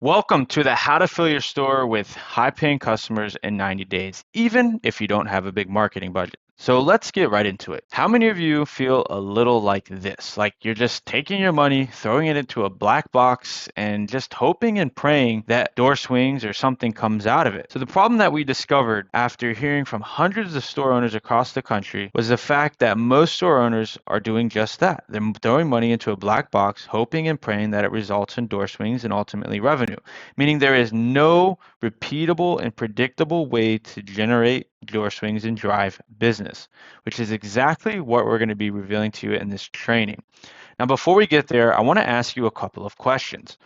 Welcome to the How to Fill Your Store with High Paying Customers in 90 Days, even if you don't have a big marketing budget. So let's get right into it. How many of you feel a little like this? Like you're just taking your money, throwing it into a black box, and just hoping and praying that door swings or something comes out of it. So the problem that we discovered after hearing from hundreds of store owners across the country was the fact that most store owners are doing just that. They're throwing money into a black box, hoping and praying that it results in door swings and ultimately revenue, meaning there is no repeatable and predictable way to generate door swings and drive business, which is exactly what we're going to be revealing to you in this training. Now, before we get there, I want to ask you a couple of questions.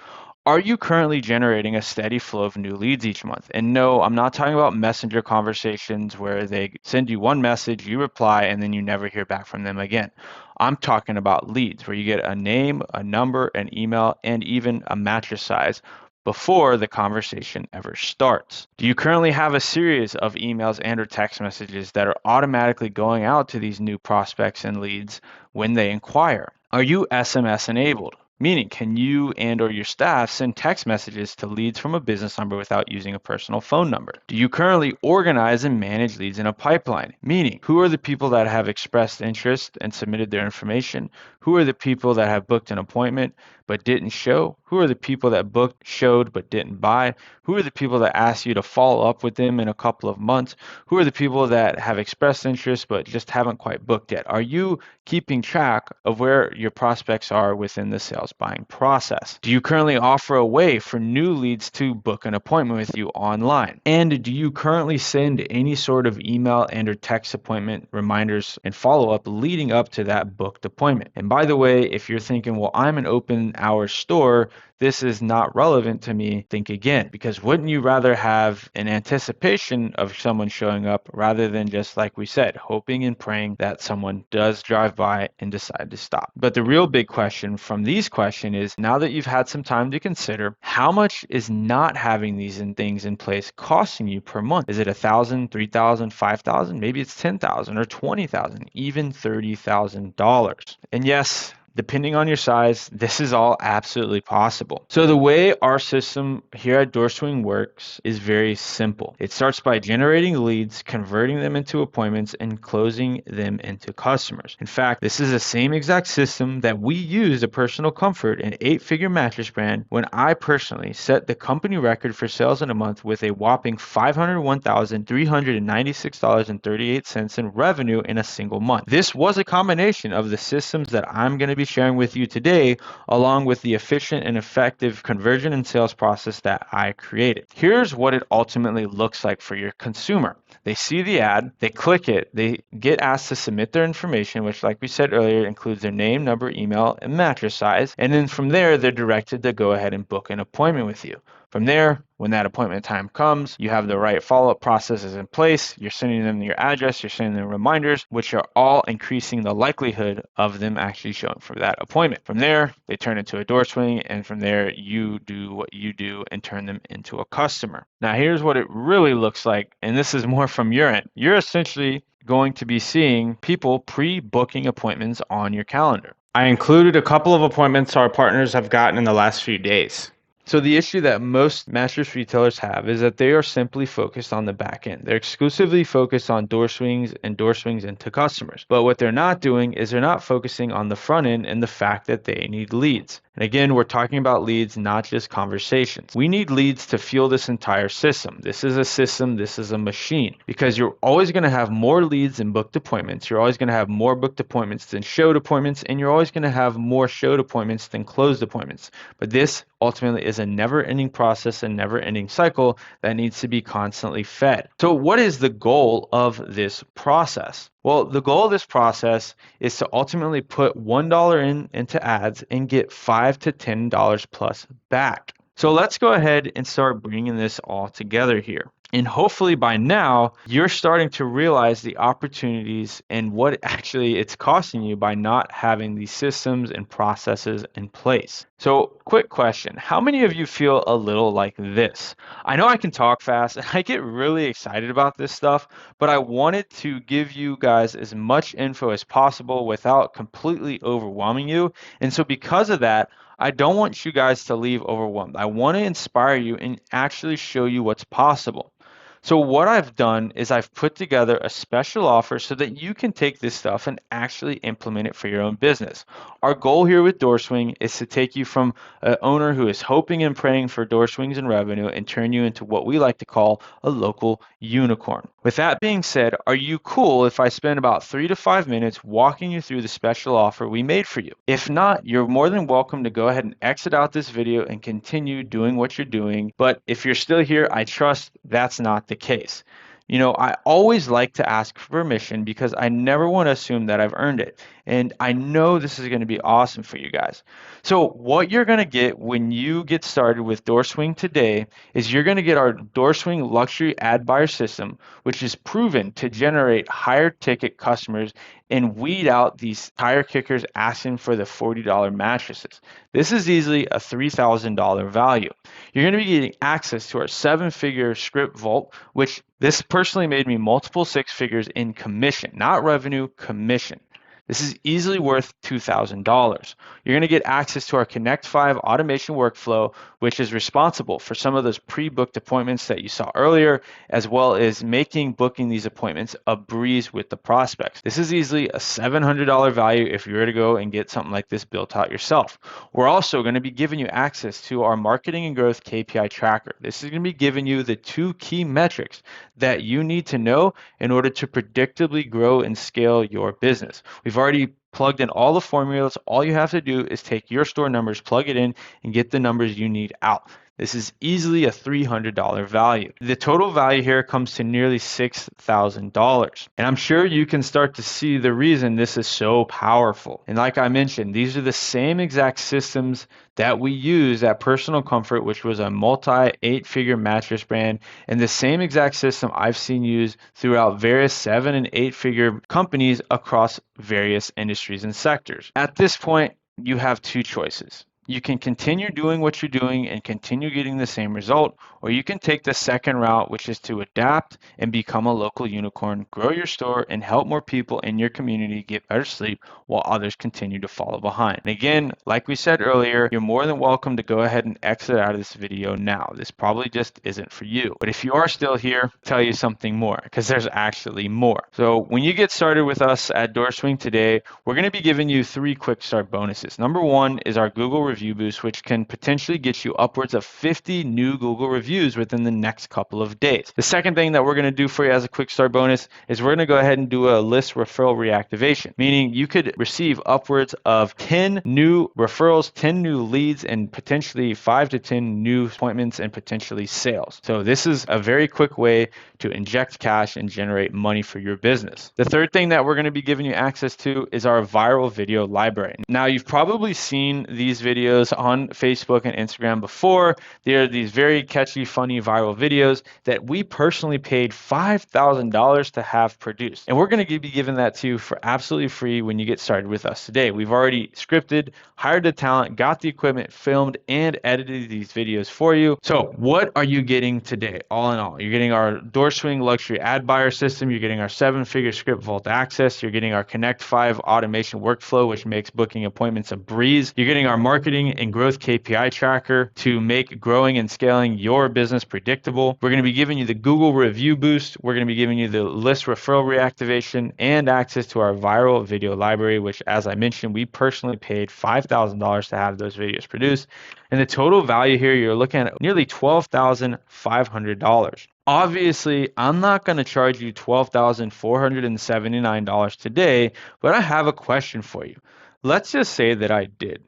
Are you currently generating a steady flow of new leads each month? And no, I'm not talking about messenger conversations where they send you one message, you reply, and then you never hear back from them again. I'm talking about leads where you get a name, a number, an email, and even a mattress size before the conversation ever starts. Do you currently have a series of emails and or text messages that are automatically going out to these new prospects and leads when they inquire? Are you SMS enabled? Meaning, can you and or your staff send text messages to leads from a business number without using a personal phone number? Do you currently organize and manage leads in a pipeline? Meaning, who are the people that have expressed interest and submitted their information? Who are the people that have booked an appointment but didn't show? Who are the people that booked, showed, but didn't buy? Who are the people that asked you to follow up with them in a couple of months? Who are the people that have expressed interest but just haven't quite booked yet? Are you keeping track of where your prospects are within the sales buying process? Do you currently offer a way for new leads to book an appointment with you online? And do you currently send any sort of email and or text appointment reminders and follow-up leading up to that booked appointment? And by the way, if you're thinking, well, I'm an open hour store, this is not relevant to me, think again, because wouldn't you rather have an anticipation of someone showing up rather than just, like we said, hoping and praying that someone does drive by and decide to stop? But the real big question from these questions is, now that you've had some time to consider, how much is not having these things in place costing you per month? Is it $1,000, $3,000, $5,000? Maybe it's $10,000 or $20,000, even $30,000. And yes, depending on your size, this is all absolutely possible. So the way our system here at DoorSwing works is very simple. It starts by generating leads, converting them into appointments, and closing them into customers. In fact, this is the same exact system that we use at Personal Comfort, an 8-figure mattress brand, when I personally set the company record for sales in a month with a whopping $501,396.38 in revenue in a single month. This was a combination of the systems that I'm going to be sharing with you today, along with the efficient and effective conversion and sales process that I created. Here's what it ultimately looks like for your consumer. They see the ad, they click it, they get asked to submit their information, which, like we said earlier, includes their name, number, email, and mattress size. And then from there, they're directed to go ahead and book an appointment with you. From there, when that appointment time comes, you have the right follow-up processes in place. You're sending them your address, you're sending them reminders, which are all increasing the likelihood of them actually showing for that appointment. From there, they turn into a door swing, and from there, you do what you do and turn them into a customer. Now, here's what it really looks like, and this is more from your end. You're essentially going to be seeing people pre-booking appointments on your calendar. I included a couple of appointments our partners have gotten in the last few days. So the issue that most mattress retailers have is that they are simply focused on the back end. They're exclusively focused on door swings and door swings into customers. But what they're not doing is they're not focusing on the front end and the fact that they need leads. And again, we're talking about leads, not just conversations. We need leads to fuel this entire system. This is a system, this is a machine, because you're always going to have more leads than booked appointments. You're always going to have more booked appointments than showed appointments, and you're always going to have more showed appointments than closed appointments. But this ultimately is a never-ending process, a never-ending cycle that needs to be constantly fed. So what is the goal of this process? Well, the goal of this process is to ultimately put $1 into ads and get $5 to $10 plus back. So let's go ahead and start bringing this all together here. And hopefully by now, you're starting to realize the opportunities and what actually it's costing you by not having these systems and processes in place. So quick question, how many of you feel a little like this? I know I can talk fast and I get really excited about this stuff, but I wanted to give you guys as much info as possible without completely overwhelming you. And so because of that, I don't want you guys to leave overwhelmed. I want to inspire you and actually show you what's possible. So what I've done is I've put together a special offer so that you can take this stuff and actually implement it for your own business. Our goal here with DoorSwing is to take you from an owner who is hoping and praying for door swings and revenue and turn you into what we like to call a local unicorn. With that being said, are you cool if I spend about 3 to 5 minutes walking you through the special offer we made for you? If not, you're more than welcome to go ahead and exit out this video and continue doing what you're doing. But if you're still here, I trust that's not the case. You know, I always like to ask for permission because I never want to assume that I've earned it. And I know this is going to be awesome for you guys. So what you're going to get when you get started with DoorSwing today is you're going to get our DoorSwing luxury ad buyer system, which is proven to generate higher ticket customers and weed out these tire kickers asking for the $40 mattresses. This is easily a $3,000 value. You're going to be getting access to our 7-figure script vault, which this personally made me multiple 6 figures in commission, not revenue, commission. This is easily worth $2,000. You're going to get access to our Connect 5 automation workflow, which is responsible for some of those pre-booked appointments that you saw earlier, as well as making booking these appointments a breeze with the prospects. This is easily a $700 value if you were to go and get something like this built out yourself. We're also going to be giving you access to our marketing and growth KPI tracker. This is going to be giving you the 2 key metrics that you need to know in order to predictably grow and scale your business. We've already plugged in all the formulas. All you have to do is take your store numbers, plug it in, and get the numbers you need out. This is easily a $300 value. The total value here comes to nearly $6,000. And I'm sure you can start to see the reason this is so powerful. And like I mentioned, these are the same exact systems that we use at Personal Comfort, which was a multi-8-figure mattress brand, and the same exact system I've seen used throughout various 7- and 8-figure companies across various industries and sectors. At this point, you have 2 choices. You can continue doing what you're doing and continue getting the same result, or you can take the second route, which is to adapt and become a local unicorn, grow your store, and help more people in your community get better sleep while others continue to follow behind. And again, like we said earlier, you're more than welcome to go ahead and exit out of this video now. This probably just isn't for you. But if you are still here, I'll tell you something more, because there's actually more. So when you get started with us at DoorSwing today, we're going to be giving you 3 quick start bonuses. Number 1 is our Google review boost, which can potentially get you upwards of 50 new Google reviews within the next couple of days. The second thing that we're going to do for you as a quick start bonus is we're going to go ahead and do a list referral reactivation, meaning you could receive upwards of 10 new referrals, 10 new leads, and potentially 5 to 10 new appointments and potentially sales. So this is a very quick way to inject cash and generate money for your business. The third thing that we're going to be giving you access to is our viral video library. Now, you've probably seen these videos on Facebook and Instagram before. They're these very catchy, funny viral videos that we personally paid $5,000 to have produced. And we're going to be giving that to you for absolutely free when you get started with us today. We've already scripted, hired the talent, got the equipment, filmed, and edited these videos for you. So what are you getting today? All in all, you're getting our DoorSwing luxury ad buyer system. You're getting our 7-figure script vault access. You're getting our Connect 5 automation workflow, which makes booking appointments a breeze. You're getting our marketing and growth KPI tracker to make growing and scaling your business predictable. We're going to be giving you the Google review boost. We're going to be giving you the list referral reactivation and access to our viral video library, which, as I mentioned, we personally paid $5,000 to have those videos produced. And the total value here, you're looking at nearly $12,500. Obviously, I'm not going to charge you $12,479 today, but I have a question for you. Let's just say that I did.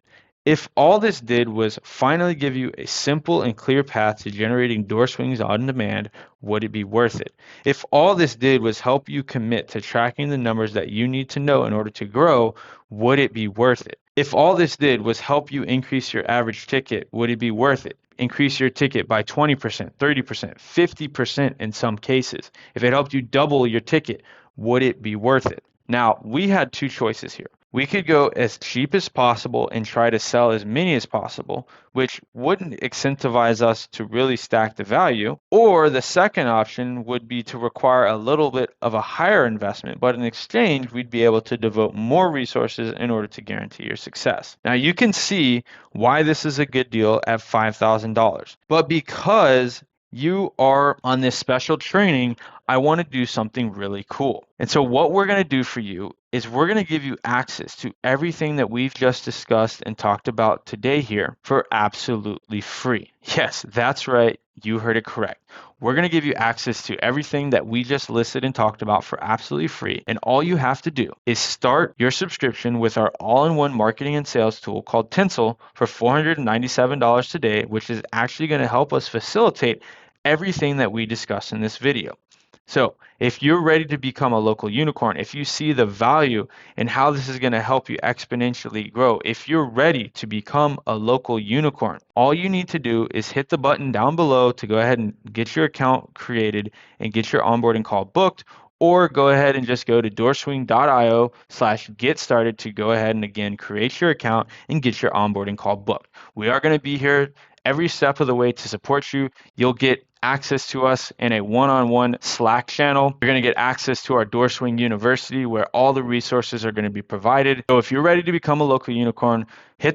If all this did was finally give you a simple and clear path to generating door swings on demand, would it be worth it? If all this did was help you commit to tracking the numbers that you need to know in order to grow, would it be worth it? If all this did was help you increase your average ticket, would it be worth it? Increase your ticket by 20%, 30%, 50% in some cases. If it helped you double your ticket, would it be worth it? Now, we had 2 choices here. We could go as cheap as possible and try to sell as many as possible, which wouldn't incentivize us to really stack the value. Or the second option would be to require a little bit of a higher investment, but in exchange, we'd be able to devote more resources in order to guarantee your success. Now, you can see why this is a good deal at $5,000, but because you are on this special training, I want to do something really cool. And so what we're going to do for you is we're going to give you access to everything that we've just discussed and talked about today here for absolutely free. Yes, that's right. You heard it correct. We're going to give you access to everything that we just listed and talked about for absolutely free. And all you have to do is start your subscription with our all-in-one marketing and sales tool called Tinsel for $497 today, which is actually going to help us facilitate everything that we discussed in this video. So if you're ready to become a local unicorn, if you see the value and how this is going to help you exponentially grow, if you're ready to become a local unicorn, all you need to do is hit the button down below to go ahead and get your account created and get your onboarding call booked, or go ahead and just go to doorswing.io/get started to go ahead and again create your account and get your onboarding call booked. We are going to be here every step of the way to support you. You'll get access to us in a one-on-one Slack channel. You're going to get access to our Doorswing University where all the resources are going to be provided. So if you're ready to become a local unicorn, hit the